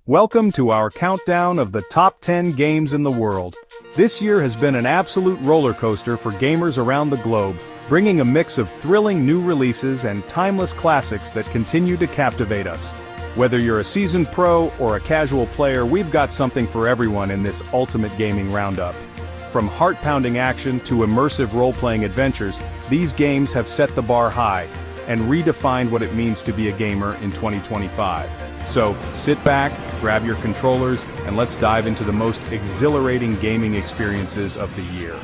Welcome to our countdown of the top 10 games in the world. This year has been an absolute roller coaster for gamers around the globe, bringing a mix of thrilling new releases and timeless classics that continue to captivate us. Whether you're a seasoned pro or a casual player, we've got something for everyone in this ultimate gaming roundup. From heart-pounding action to immersive role-playing adventures, these games have set the bar high and redefined what it means to be a gamer in 2025. So, sit back, grab your controllers, and let's dive into the most exhilarating gaming experiences of the year.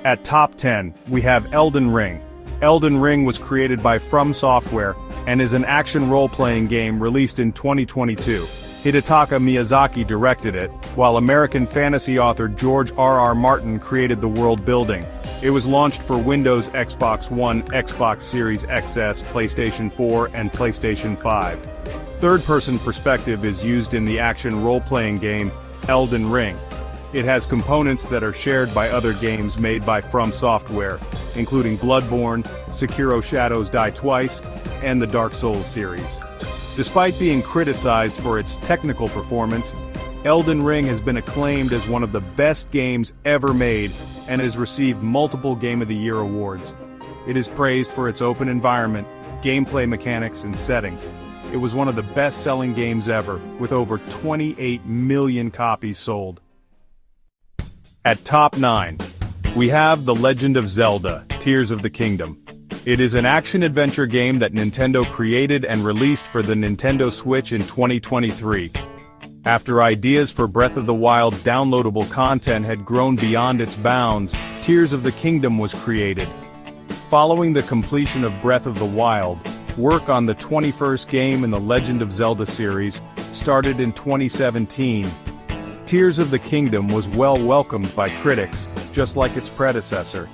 At top 10, we have Elden Ring. Elden Ring was created by From Software and is an action role-playing game released in 2022. Hidetaka Miyazaki directed it, while American fantasy author George R.R. Martin created the world building. It was launched for Windows, Xbox One, Xbox Series XS, PlayStation 4, and PlayStation 5. Third-person perspective is used in the action role-playing game Elden Ring. It has components that are shared by other games made by From Software, including Bloodborne, Sekiro Shadows Die Twice, and the Dark Souls series. Despite being criticized for its technical performance, Elden Ring has been acclaimed as one of the best games ever made and has received multiple Game of the Year awards. It is praised for its open environment, gameplay mechanics, and setting. It was one of the best-selling games ever, with over 28 million copies sold. At top 9, we have The Legend of Zelda, Tears of the Kingdom. It is an action-adventure game that Nintendo created and released for the Nintendo Switch in 2023. After ideas for Breath of the Wild's downloadable content had grown beyond its bounds, Tears of the Kingdom was created. Following the completion of Breath of the Wild, work on the 21st game in the Legend of Zelda series started in 2017. Tears of the Kingdom was well welcomed by critics, just like its predecessor.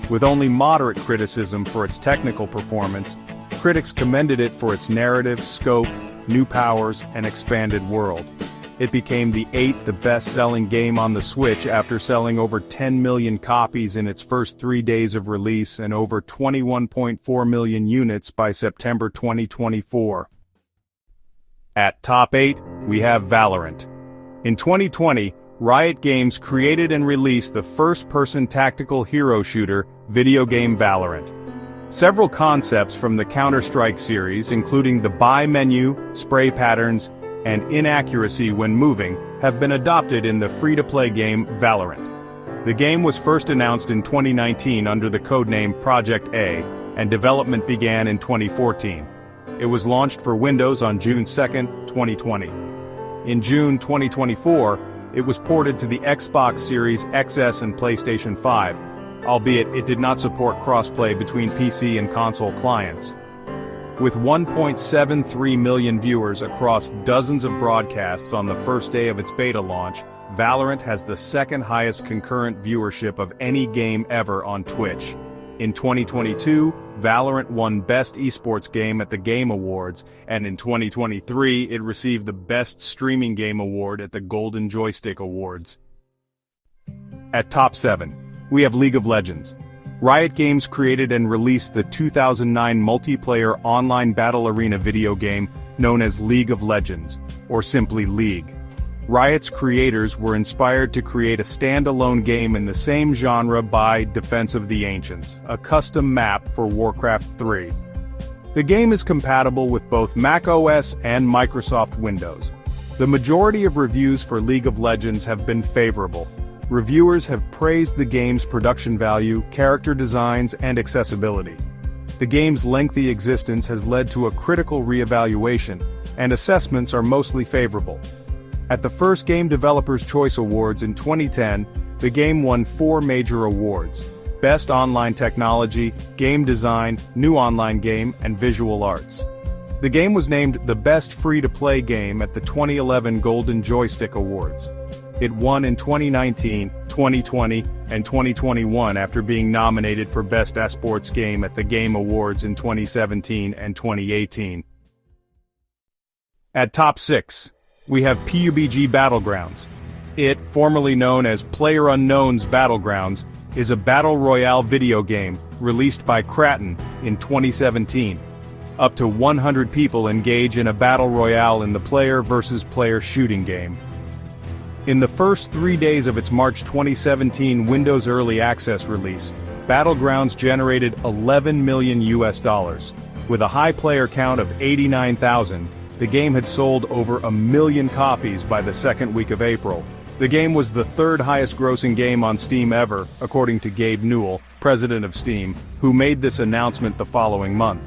With only moderate criticism for its technical performance, critics commended it for its narrative, scope, new powers, and expanded world. It became the 8th best-selling game on the Switch after selling over 10 million copies in its first 3 days of release and over 21.4 million units by September 2024. At top 8, we have Valorant. In 2020, Riot Games created and released the first-person tactical hero shooter video game Valorant. Several concepts from the CounterStrike series, including the buy menu, spray patterns, and inaccuracy when moving, have been adopted in the free-to-play game Valorant. The game was first announced in 2019 under the codename Project A, and development began in 2014. It was launched for Windows on June 2, 2020. In June 2024, it was ported to the Xbox Series XS and PlayStation 5, albeit it did not support crossplay between PC and console clients. With 1.73 million viewers across dozens of broadcasts on the first day of its beta launch, Valorant has the second highest concurrent viewership of any game ever on Twitch. In 2022, Valorant won Best Esports Game at the Game Awards, and in 2023 it received the Best Streaming Game Award at the Golden Joystick Awards. At top 7, we have League of Legends. Riot Games created and released the 2009 multiplayer online battle arena video game known as League of Legends, or simply League. Riot's creators were inspired to create a standalone game in the same genre by Defense of the Ancients, a custom map for Warcraft 3. The game is compatible with both macOS and Microsoft Windows. The majority of reviews for League of Legends have been favorable. Reviewers have praised the game's production value, character designs, and accessibility. The game's lengthy existence has led to a critical re-evaluation, and assessments are mostly favorable. At the first Game Developers' Choice Awards in 2010, the game won 4 major awards: Best Online Technology, Game Design, New Online Game, and Visual Arts. The game was named the Best Free-to-Play Game at the 2011 Golden Joystick Awards. It won in 2019, 2020, and 2021 after being nominated for Best Esports Game at the Game Awards in 2017 and 2018. At top 6, we have PUBG Battlegrounds. It, formerly known as PlayerUnknown's Battlegrounds, is a battle royale video game released by Kraken in 2017. Up to 100 people engage in a battle royale in the player-versus-player shooting game. In the first 3 days of its March 2017 Windows Early Access release, Battlegrounds generated $11 million. With a high player count of 89,000, the game had sold over 1 million copies by the second week of April. The game was the third highest grossing game on Steam ever, according to Gabe Newell, president of Steam, who made this announcement the following month.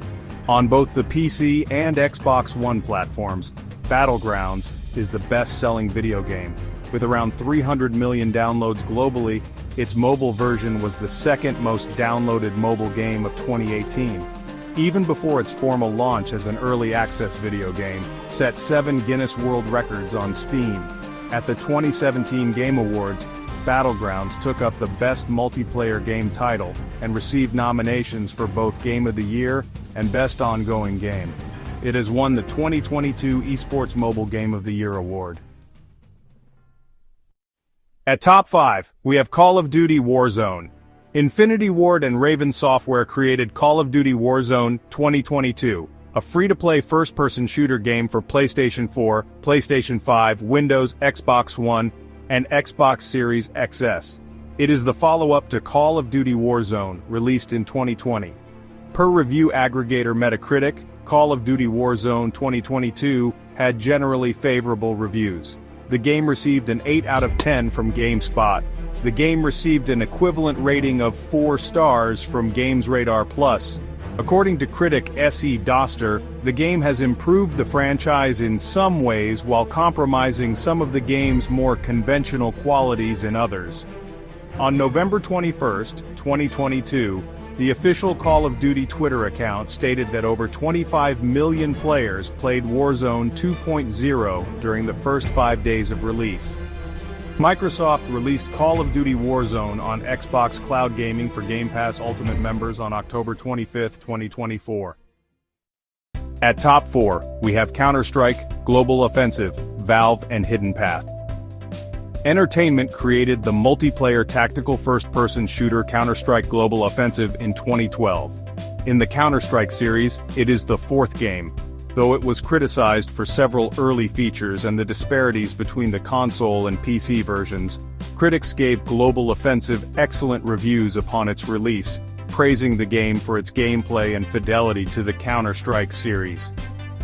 On both the PC and Xbox One platforms, Battlegrounds is the best-selling video game. With around 300 million downloads globally, its mobile version was the second most downloaded mobile game of 2018. Even before its formal launch as an early access video game, set 7 Guinness World Records on Steam. At the 2017 Game Awards, Battlegrounds took up the Best Multiplayer Game title, and received nominations for both Game of the Year and Best Ongoing Game. It has won the 2022 Esports Mobile Game of the Year award. At top 5, we have Call of Duty Warzone. Infinity Ward and Raven Software created Call of Duty Warzone 2022, a free-to-play first-person shooter game for PlayStation 4, PlayStation 5, Windows, Xbox One, and Xbox Series XS. It is the follow-up to Call of Duty Warzone, released in 2020. Per review aggregator Metacritic, Call of Duty Warzone 2022 had generally favorable reviews. The game received an 8 out of 10 from GameSpot. The game received an equivalent rating of 4 stars from GamesRadar Plus. According to critic S.E. Doster, the game has improved the franchise in some ways while compromising some of the game's more conventional qualities in others. On November 21, 2022, the official Call of Duty Twitter account stated that over 25 million players played Warzone 2.0 during the first 5 days of release. Microsoft released Call of Duty Warzone on Xbox Cloud Gaming for Game Pass Ultimate members on October 25, 2024. At top 4, we have CounterStrike, Global Offensive, Valve, and Hidden Path. Entertainment created the multiplayer tactical first-person shooter CounterStrike Global Offensive in 2012. In the CounterStrike series, it is the 4th game, though it was criticized for several early features and the disparities between the console and PC versions. Critics gave Global Offensive excellent reviews upon its release, praising the game for its gameplay and fidelity to the Counter-Strike series.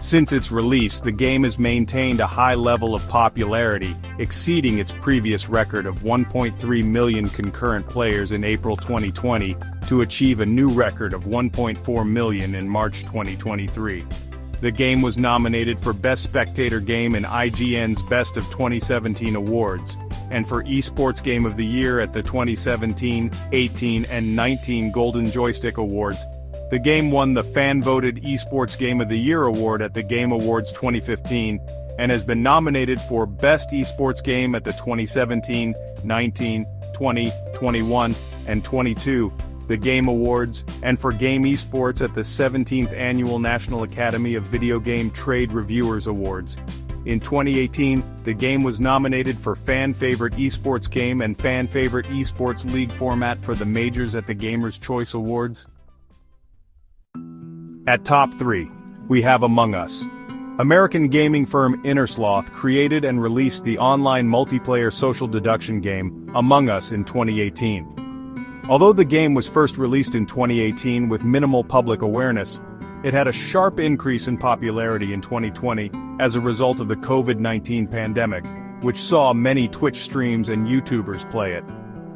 Since its release, the game has maintained a high level of popularity, exceeding its previous record of 1.3 million concurrent players in April 2020, to achieve a new record of 1.4 million in March 2023. The game was nominated for Best Spectator Game in IGN's Best of 2017 awards, and for Esports Game of the Year at the 2017, 18, and 19 Golden Joystick Awards. The game won the fan-voted Esports Game of the Year award at the Game Awards 2015, and has been nominated for Best Esports Game at the 2017, 19, 20, 21, and 22 The Game Awards, and for Game Esports at the 17th Annual National Academy of Video Game Trade Reviewers Awards. In 2018, the game was nominated for Fan Favorite Esports Game and Fan Favorite Esports League format for the majors at the Gamers' Choice Awards. At top 3, we have Among Us. American gaming firm Innersloth created and released the online multiplayer social deduction game, Among Us, in 2018. Although the game was first released in 2018 with minimal public awareness, it had a sharp increase in popularity in 2020 as a result of the COVID-19 pandemic, which saw many Twitch streams and YouTubers play it.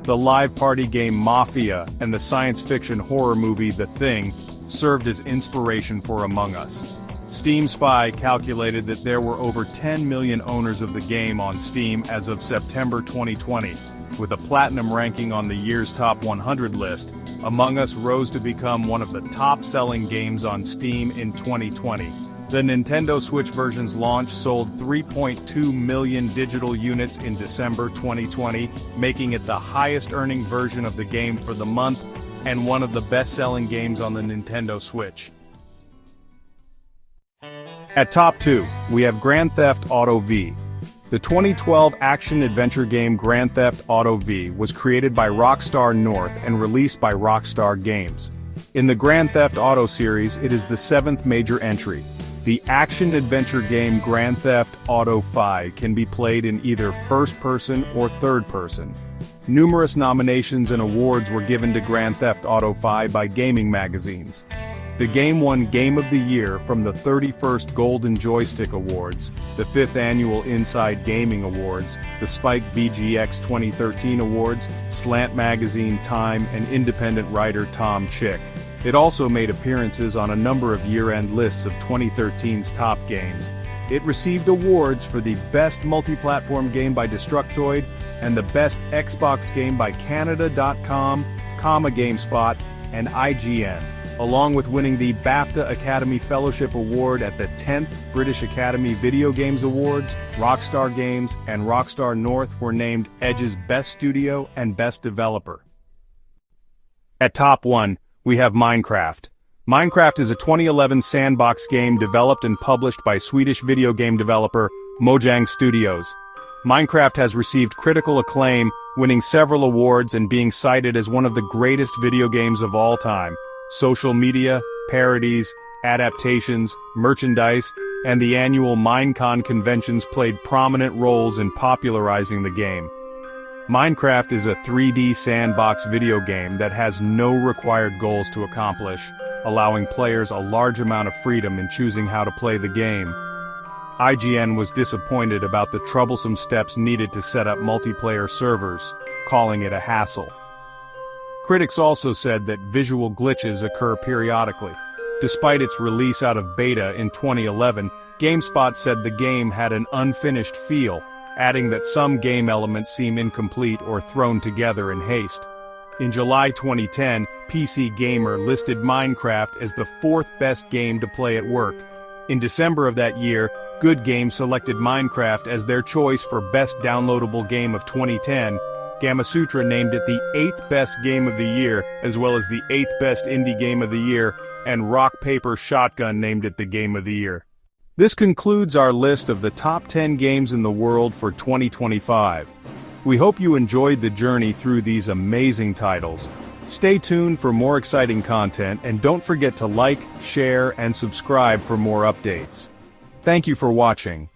The live party game Mafia and the science fiction horror movie The Thing served as inspiration for Among Us. Steam Spy calculated that there were over 10 million owners of the game on Steam as of September 2020. With a platinum ranking on the year's top 100 list, Among Us rose to become one of the top-selling games on Steam in 2020. The Nintendo Switch version's launch sold 3.2 million digital units in December 2020, making it the highest-earning version of the game for the month, and one of the best-selling games on the Nintendo Switch. At top 2, we have Grand Theft Auto V. The 2012 action-adventure game Grand Theft Auto V was created by Rockstar North and released by Rockstar Games. In the Grand Theft Auto series, it is the seventh major entry. The action-adventure game Grand Theft Auto 5 can be played in either first-person or third-person. Numerous nominations and awards were given to Grand Theft Auto 5 by gaming magazines. The game won Game of the Year from the 31st Golden Joystick Awards, the 5th Annual Inside Gaming Awards, the Spike VGX 2013 Awards, Slant Magazine, Time, and independent writer Tom Chick. It also made appearances on a number of year-end lists of 2013's top games. It received awards for the Best Multi-Platform Game by Destructoid, and the Best Xbox Game by Canada.com, GameSpot, and IGN, along with winning the BAFTA Academy Fellowship Award at the 10th British Academy Video Games Awards. Rockstar Games and Rockstar North were named Edge's Best Studio and Best Developer. At top 1, we have Minecraft. Minecraft is a 2011 sandbox game developed and published by Swedish video game developer Mojang Studios. Minecraft has received critical acclaim, winning several awards and being cited as one of the greatest video games of all time. Social media, parodies, adaptations, merchandise, and the annual Minecon conventions played prominent roles in popularizing the game. Minecraft is a 3D sandbox video game that has no required goals to accomplish, allowing players a large amount of freedom in choosing how to play the game. IGN was disappointed about the troublesome steps needed to set up multiplayer servers, calling it a hassle. Critics also said that visual glitches occur periodically. Despite its release out of beta in 2011, GameSpot said the game had an unfinished feel, adding that some game elements seem incomplete or thrown together in haste. In July 2010, PC Gamer listed Minecraft as the fourth best game to play at work. In December of that year, Good Game selected Minecraft as their choice for Best Downloadable Game of 2010. Gamasutra named it the 8th best game of the year, as well as the 8th best indie game of the year, and Rock Paper Shotgun named it the Game of the Year. This concludes our list of the top 10 games in the world for 2025. We hope you enjoyed the journey through these amazing titles. Stay tuned for more exciting content, and don't forget to like, share, and subscribe for more updates. Thank you for watching.